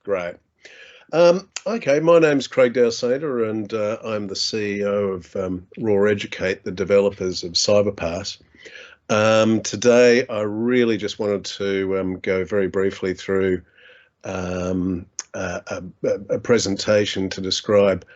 Great. Okay, my name's Craig Dowsader, and I'm the CEO of Raw Educate, the developers of Cyberpass. Today, I really just wanted to go very briefly through a presentation to describe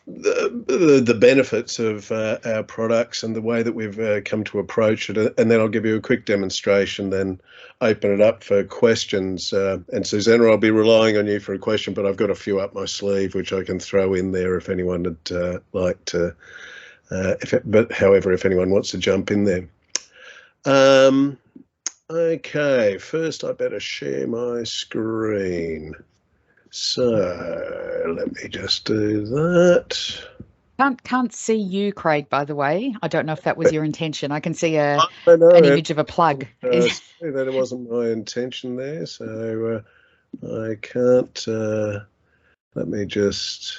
the benefits of our products and the way that we've come to approach it, and then I'll give you a quick demonstration, then open it up for questions. And Susanna, I'll be relying on you for a question, but I've got a few up my sleeve which I can throw in there if anyone would like to. However, if anyone wants to jump in there. Okay, first I better share my screen. So let me just do that. Can't see you, Craig, by the way. I don't know if that was your intention. I can see an image of a plug. That it wasn't my intention there, so I can't. Let me just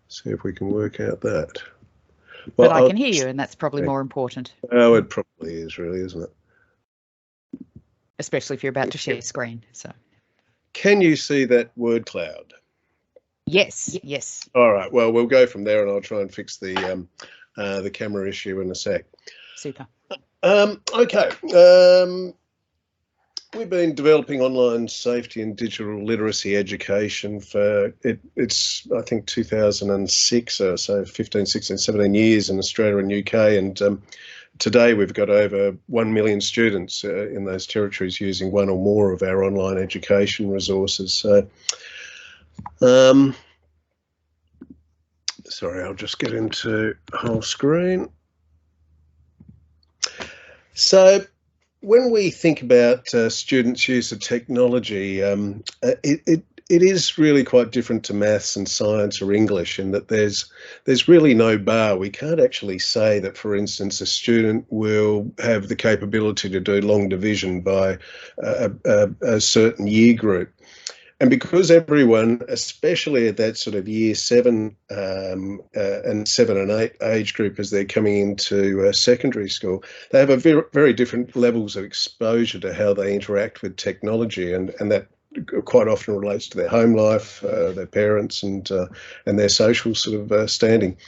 see if we can work out that. Well, but I can hear you, and that's probably more important. Oh, it probably is, really, isn't it? Especially if you're about to share screen. So, can you see that word cloud? Yes, yes. All right. Well, we'll go from there, and I'll try and fix the camera issue in a sec. Super. Okay. We've been developing online safety and digital literacy education for it's I think 2006, so 15, 16, 17 years in Australia and UK, and today we've got over 1 million students in those territories using one or more of our online education resources. So, sorry, I'll just get into whole screen. So, when we think about students' use of technology, it is really quite different to maths and science or English in that there's really no bar. We can't actually say that, for instance, a student will have the capability to do long division by a certain year group. And because everyone, especially at that sort of year 7 and 7 and 8 age group as they're coming into secondary school, they have a very, very different levels of exposure to how they interact with technology, and that quite often relates to their home life, their parents, and their social sort of standing.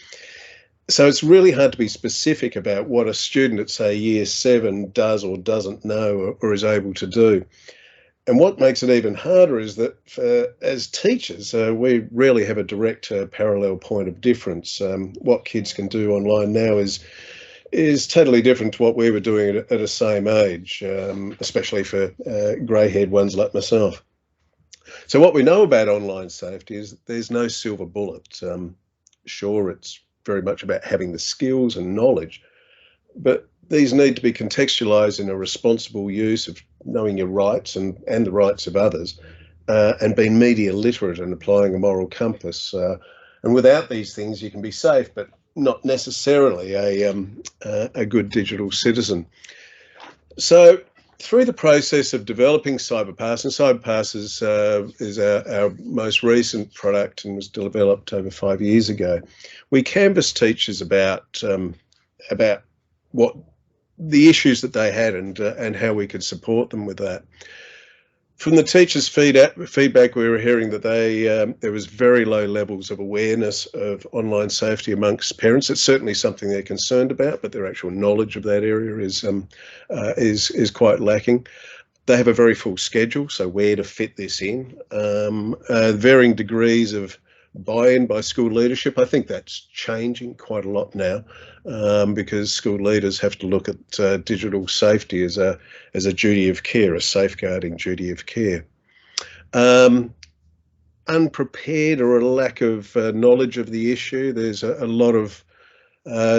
So it's really hard to be specific about what a student at, say, year 7 does or doesn't know or is able to do. And what makes it even harder is that as teachers, we rarely have a direct parallel point of difference. What kids can do online now is totally different to what we were doing at a same age, especially for grey-haired ones like myself. So what we know about online safety is that there's no silver bullet. Sure, it's very much about having the skills and knowledge, but these need to be contextualised in a responsible use of knowing your rights and the rights of others, and being media literate and applying a moral compass. And without these things, you can be safe, but not necessarily a good digital citizen. So through the process of developing Cyberpass, and Cyberpass is our most recent product and was developed over 5 years ago, we canvassed teachers about what the issues that they had and how we could support them with that. From the teachers' feedback, we were hearing that there was very low levels of awareness of online safety amongst parents. It's certainly something they're concerned about, but their actual knowledge of that area is quite lacking. They have a very full schedule, so where to fit this in. Varying degrees of buy-in by school leadership. I think that's changing quite a lot now, because school leaders have to look at digital safety as a duty of care, a safeguarding duty of care. Unprepared or a lack of knowledge of the issue. There's a lot of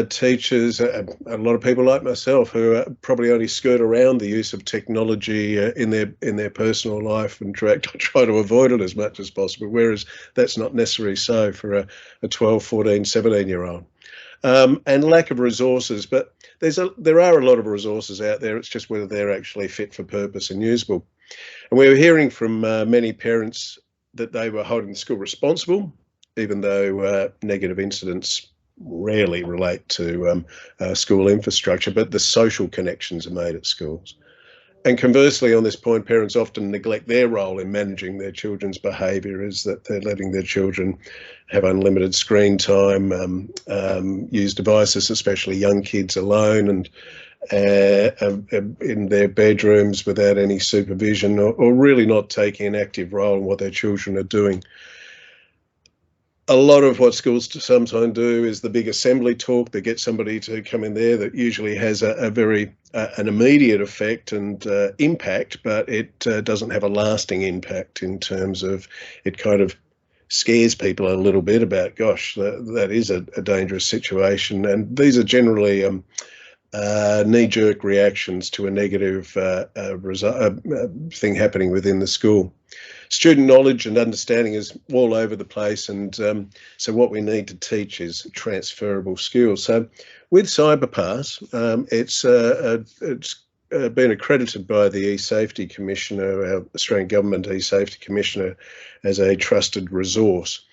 teachers, a lot of people like myself who probably only skirt around the use of technology in their personal life and try to avoid it as much as possible, whereas that's not necessarily so for a 12, 14, 17-year-old. And lack of resources, but there are a lot of resources out there. It's just whether they're actually fit for purpose and usable. And we were hearing from many parents that they were holding the school responsible, even though negative incidents rarely relate to school infrastructure, but the social connections are made at schools. And conversely, on this point, parents often neglect their role in managing their children's behaviour, is that they're letting their children have unlimited screen time, use devices, especially young kids, alone and in their bedrooms without any supervision, or really not taking an active role in what their children are doing. A lot of what schools sometimes do is the big assembly talk. They get somebody to come in there that usually has a very an immediate effect and impact, but it doesn't have a lasting impact in terms of it kind of scares people a little bit about, gosh, that is a dangerous situation. And these are generally knee-jerk reactions to a negative thing happening within the school. Student knowledge and understanding is all over the place, and so what we need to teach is transferable skills. So with Cyberpass, it's been accredited by the E-Safety Commissioner, our Australian Government E-Safety Commissioner, as a trusted resource.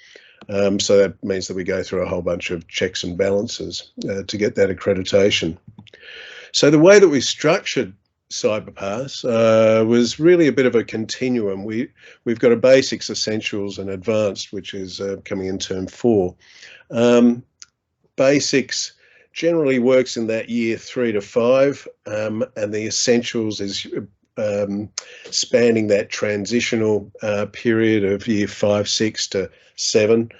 So that means that we go through a whole bunch of checks and balances to get that accreditation. So the way that we structured Cyberpass was really a bit of a continuum. We've got a basics, essentials and advanced, which is coming in term 4. Basics generally works in that year 3 to 5, and the essentials is spanning that transitional period of year 5, 6 to 7.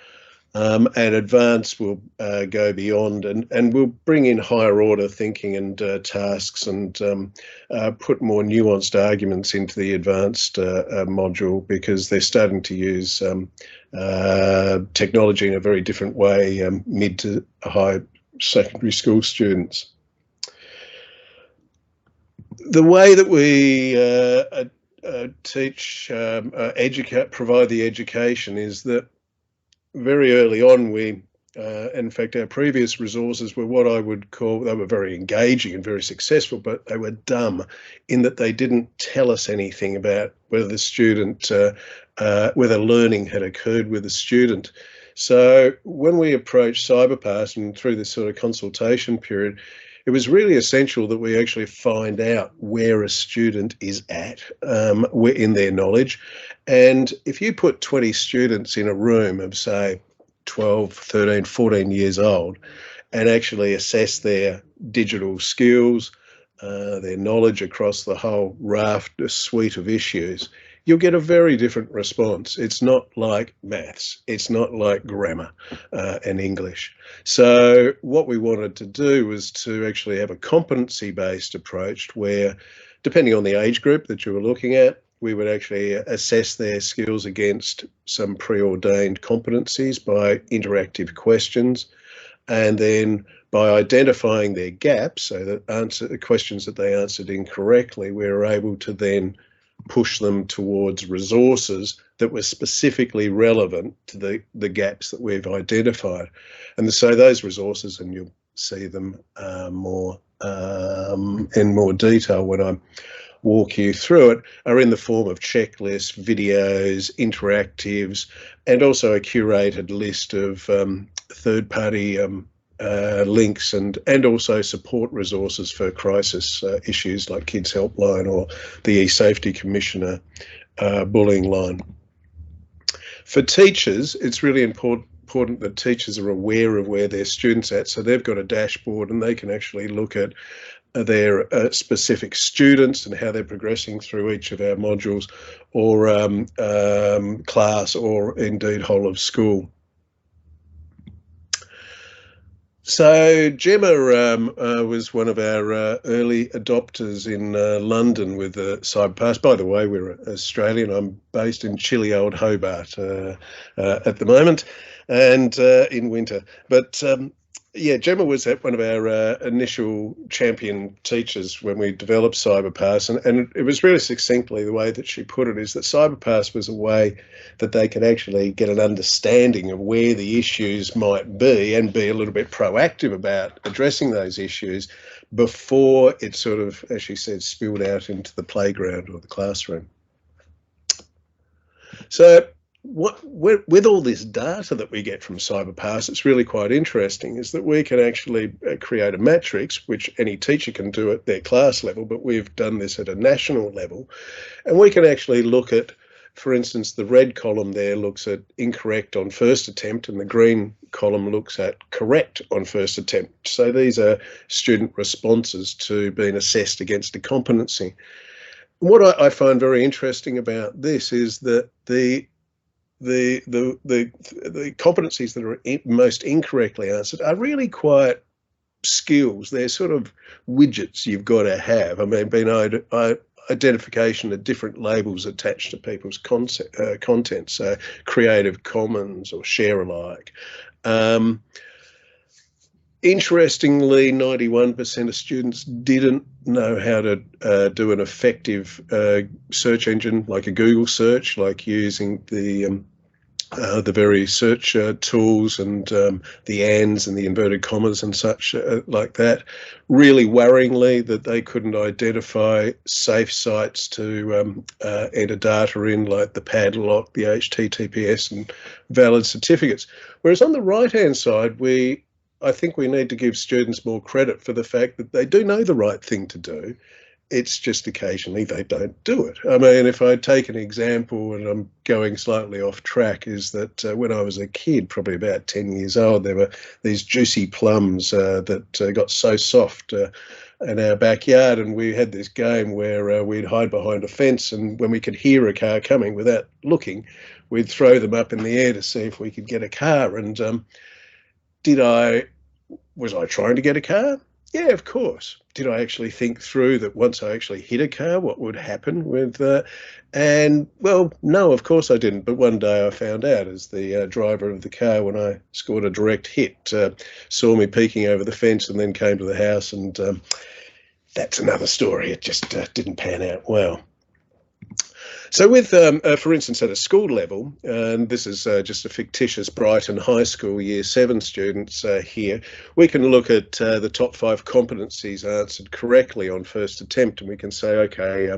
And advanced will go beyond and we'll bring in higher order thinking and tasks and put more nuanced arguments into the advanced module, because they're starting to use technology in a very different way, mid to high secondary school students. The way that we teach, educate, provide the education is that very early on, in fact, our previous resources were what I would call, they were very engaging and very successful, but they were dumb in that they didn't tell us anything about whether the student, whether learning had occurred with the student. So when we approached Cyberpass and through this sort of consultation period, it was really essential that we actually find out where a student is at in their knowledge. And if you put 20 students in a room of, say, 12, 13, 14 years old and actually assess their digital skills, their knowledge across the whole suite of issues, you'll get a very different response. It's not like maths, it's not like grammar and English. So what we wanted to do was to actually have a competency-based approach where, depending on the age group that you were looking at, we would actually assess their skills against some preordained competencies by interactive questions, and then by identifying their gaps, so that the questions that they answered incorrectly, we were able to then push them towards resources that were specifically relevant to the gaps that we've identified. And so those resources, and you'll see them in more detail when I walk you through it, are in the form of checklists, videos, interactives, and also a curated list of third-party links and also support resources for crisis issues like Kids Helpline or the E-Safety Commissioner bullying line. For teachers, it's really important that teachers are aware of where their students are at, so they've got a dashboard and they can actually look at their specific students and how they're progressing through each of our modules or class or indeed whole of school. So Gemma was one of our early adopters in London with Cyberpass. By the way, we're Australian. I'm based in chilly old Hobart at the moment and in winter. But yeah, Gemma was one of our initial champion teachers when we developed Cyberpass, and it was really succinctly the way that she put it is that Cyberpass was a way that they could actually get an understanding of where the issues might be and be a little bit proactive about addressing those issues before it sort of, as she said, spilled out into the playground or the classroom. So with all this data that we get from Cyberpass, it's really quite interesting, is that we can actually create a matrix, which any teacher can do at their class level, but we've done this at a national level. And we can actually look at, for instance, the red column there looks at incorrect on first attempt, and the green column looks at correct on first attempt. So these are student responses to being assessed against a competency. What I find very interesting about this is that the competencies that are most incorrectly answered are really quite skills. They're sort of widgets you've got to have. I mean, identification of different labels attached to people's content, so Creative Commons or share alike. Interestingly, 91% of students didn't know how to do an effective search engine, like a Google search, like using the various search tools and the ands and the inverted commas and such like that. Really worryingly, that they couldn't identify safe sites to enter data in, like the padlock, the HTTPS and valid certificates. Whereas on the right-hand side, I think we need to give students more credit for the fact that they do know the right thing to do. It's just occasionally they don't do it. I mean, if I take an example, and I'm going slightly off track, is that when I was a kid, probably about 10 years old, there were these juicy plums that got so soft in our backyard, and we had this game where we'd hide behind a fence, and when we could hear a car coming without looking, we'd throw them up in the air to see if we could get a car. And was I trying to get a car? Yeah, of course. Did I actually think through that once I actually hit a car, what would happen with and well, no, of course I didn't. But one day I found out, as the driver of the car, when I scored a direct hit, saw me peeking over the fence and then came to the house, and that's another story. It just didn't pan out well. So with, for instance, at a school level, and this is just a fictitious Brighton High School Year 7 students here, we can look at the top 5 competencies answered correctly on first attempt, and we can say, okay,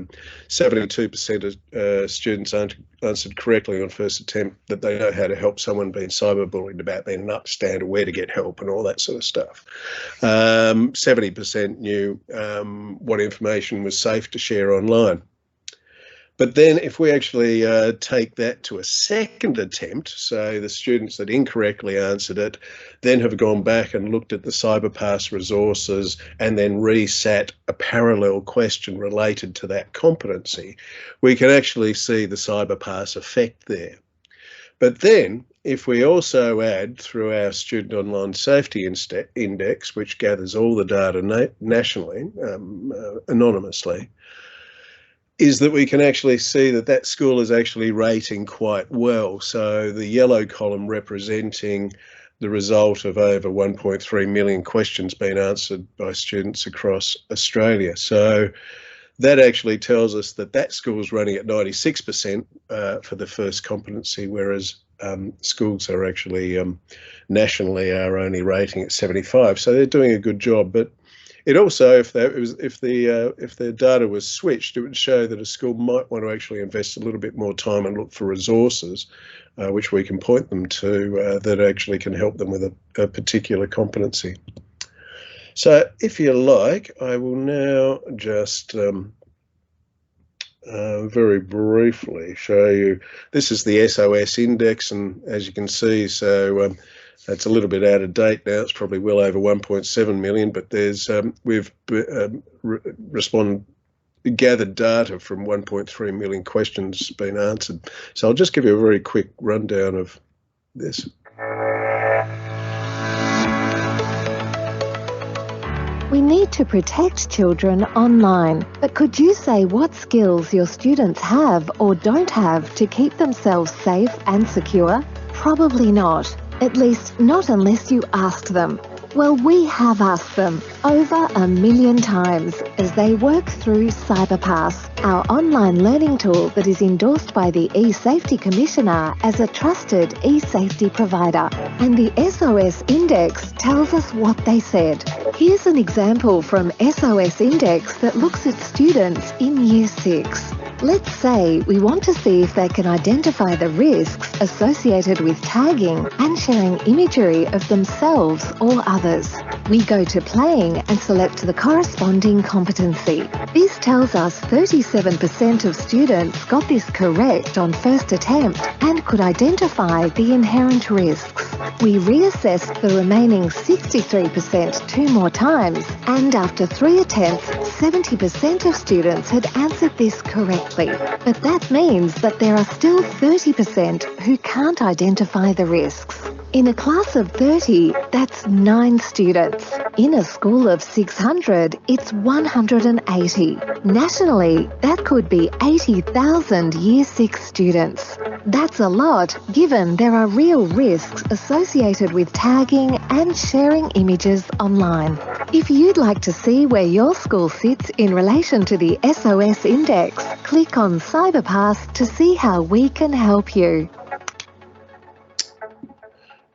72% of students answered correctly on first attempt that they know how to help someone being cyberbullied, about being an upstander, where to get help and all that sort of stuff. 70% knew what information was safe to share online. But then if we actually take that to a second attempt, so the students that incorrectly answered it then have gone back and looked at the Cyberpass resources and then resat a parallel question related to that competency, we can actually see the Cyberpass effect there. But then if we also add, through our Student Online Safety Index, which gathers all the data nationally, anonymously, is that we can actually see that that school is actually rating quite well. So the yellow column representing the result of over 1.3 million questions being answered by students across Australia. So that actually tells us that that school is running at 96% for the first competency, whereas schools are actually nationally are only rating at 75. So they're doing a good job. But it also, if the data was switched, it would show that a school might want to actually invest a little bit more time and look for resources, which we can point them to, that actually can help them with a particular competency. So if you like, I will now just very briefly show you. This is the SOS index, and as you can see, so it's a little bit out of date now. It's probably well over 1.7 million, but there's we've gathered data from 1.3 million questions been answered. So I'll just give you a very quick rundown of this. We need to protect children online, but could you say what skills your students have or don't have to keep themselves safe and secure? Probably not. At least not unless you ask them. Well, we have asked them over 1 million times as they work through Cyberpass, our online learning tool that is endorsed by the e-Safety Commissioner as a trusted e-safety provider. And the SOS Index tells us what they said. Here's an example from SOS Index that looks at students in Year 6. Let's say we want to see if they can identify the risks associated with tagging and sharing imagery of themselves or others. We go to playing and select the corresponding competency. This tells us 37% of students got this correct on first attempt and could identify the inherent risks. We reassessed the remaining 63% 2 more times, and after 3 attempts, 70% of students had answered this correctly. But that means that there are still 30% who can't identify the risks. In a class of 30, that's 9 students. In a school of 600, it's 180. Nationally, that could be 80,000 Year 6 students. That's a lot, given there are real risks associated with tagging and sharing images online. If you'd like to see where your school sits in relation to the SOS Index, click on Cyberpass to see how we can help you.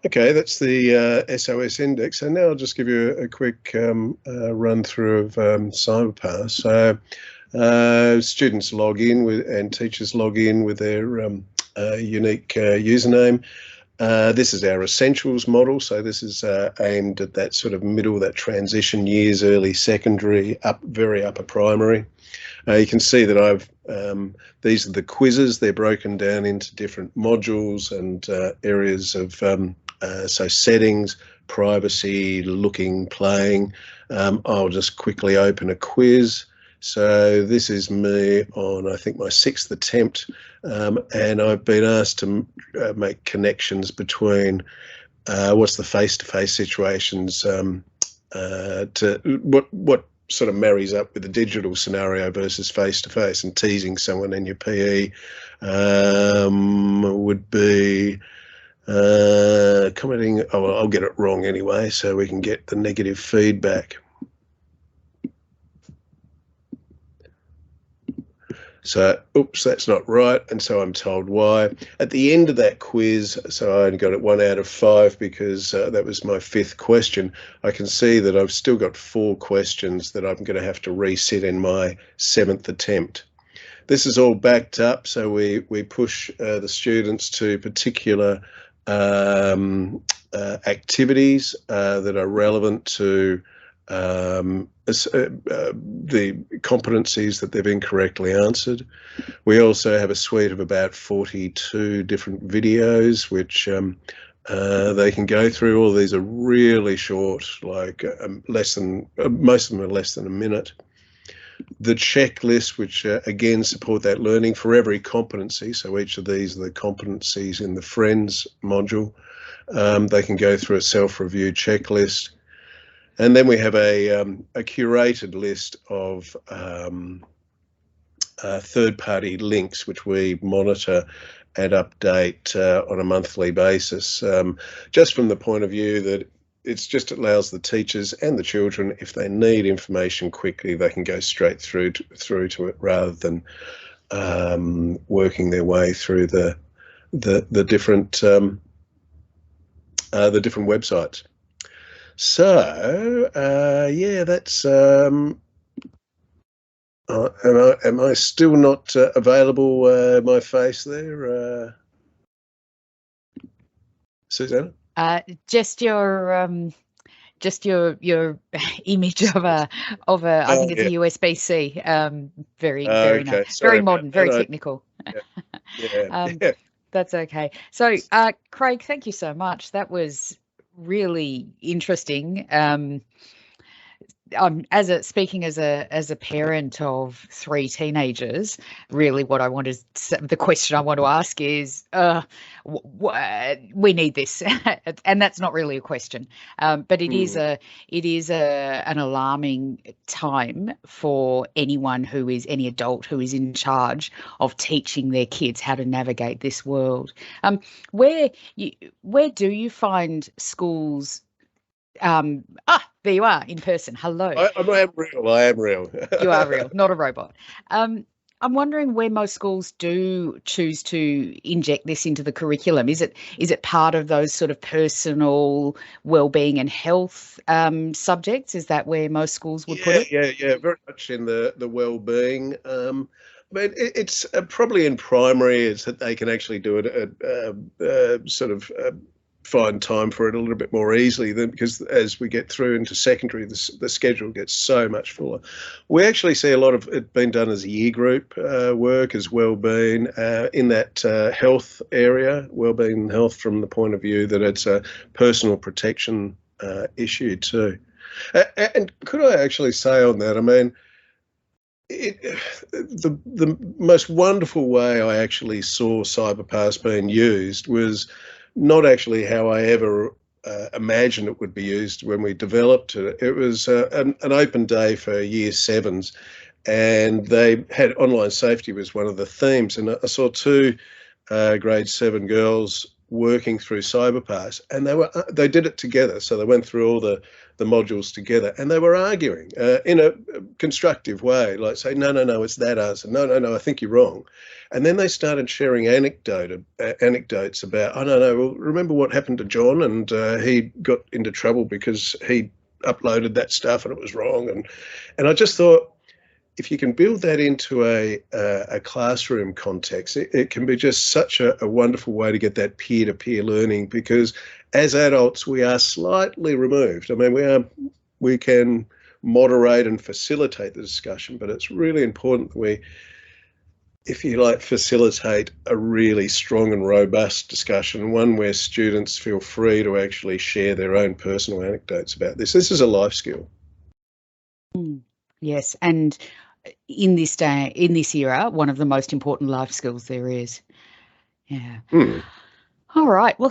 Okay, that's the SOS Index. So now I'll just give you a quick run through of Cyberpass. So students log in with, and teachers log in with their unique username. This is our essentials model. So this is aimed at that sort of middle, that transition years, early secondary, very upper primary. You can see that I've these are the quizzes. They're broken down into different modules and areas of so settings, privacy, looking, playing. I'll just quickly open a quiz. So this is me on, I think, my 6th attempt, and I've been asked to make connections between what's the face-to-face situations to what sort of marries up with the digital scenario versus face-to-face, and teasing someone in your PE would be commenting. Oh, well, I'll get it wrong anyway, so we can get the negative feedback. So, oops, that's not right, and so I'm told why. At the end of that quiz, so I only got it 1 out of 5 because that was my 5th question. I can see that I've still got 4 questions that I'm going to have to reset in my 7th attempt. This is all backed up, so we push the students to particular activities that are relevant to the competencies that they've incorrectly answered. We also have a suite of about 42 different videos which they can go through. All these are really short, like most of them are less than a minute. The checklist, which again support that learning for every competency. So each of these are the competencies in the Friends module. They can go through a self-review checklist. And then we have a curated list of third-party links, which we monitor and update on a monthly basis, just from the point of view that it's just allows the teachers and the children, if they need information quickly, they can go straight through to it rather than working their way through the different websites. So yeah, that's am I still not available? My face there, Susanna? Just your image of a I think it's a USB-C. Very nice, very modern, very technical. Yeah. That's okay. So Craig, thank you so much. That was really interesting. Speaking as a parent of 3 teenagers, really what I wanted, the question I want to ask is, we need this, and that's not really a question, but it is an alarming time for any adult who is in charge of teaching their kids how to navigate this world. Where do you find schools? There you are in person. Hello. I am real. I am real. You are real, not a robot. I'm wondering where most schools do choose to inject this into the curriculum. Is it part of those sort of personal well-being and health subjects? Is that where most schools would put it? Yeah, very much in the well-being. But it's probably in primary is that they can actually do it at sort of find time for it a little bit more easily than, because as we get through into secondary, the schedule gets so much fuller. We actually see a lot of it being done as year group work as wellbeing in that health area, wellbeing and health, from the point of view that it's a personal protection issue too. And could I actually say on that, I mean, the most wonderful way I actually saw Cyberpass being used was not actually how I ever imagined it would be used when we developed it. It was an open day for year sevens, and they had online safety was one of the themes. And I saw two grade 7 girls working through Cyberpass, and they did it together. So they went through all the modules together, and they were arguing in a constructive way, like say, no, it's that answer. No, I think you're wrong. And then they started sharing anecdotes about, oh, no, well, remember what happened to John, and he got into trouble because he uploaded that stuff and it was wrong. And I just thought, if you can build that into a classroom context, it can be just such a wonderful way to get that peer-to-peer learning, because as adults, we are slightly removed. I mean, we can moderate and facilitate the discussion, but it's really important that we, if you like, facilitate a really strong and robust discussion, one where students feel free to actually share their own personal anecdotes about this. This is a life skill. Yes, and in this era, one of the most important life skills there is. Yeah. All right. Well,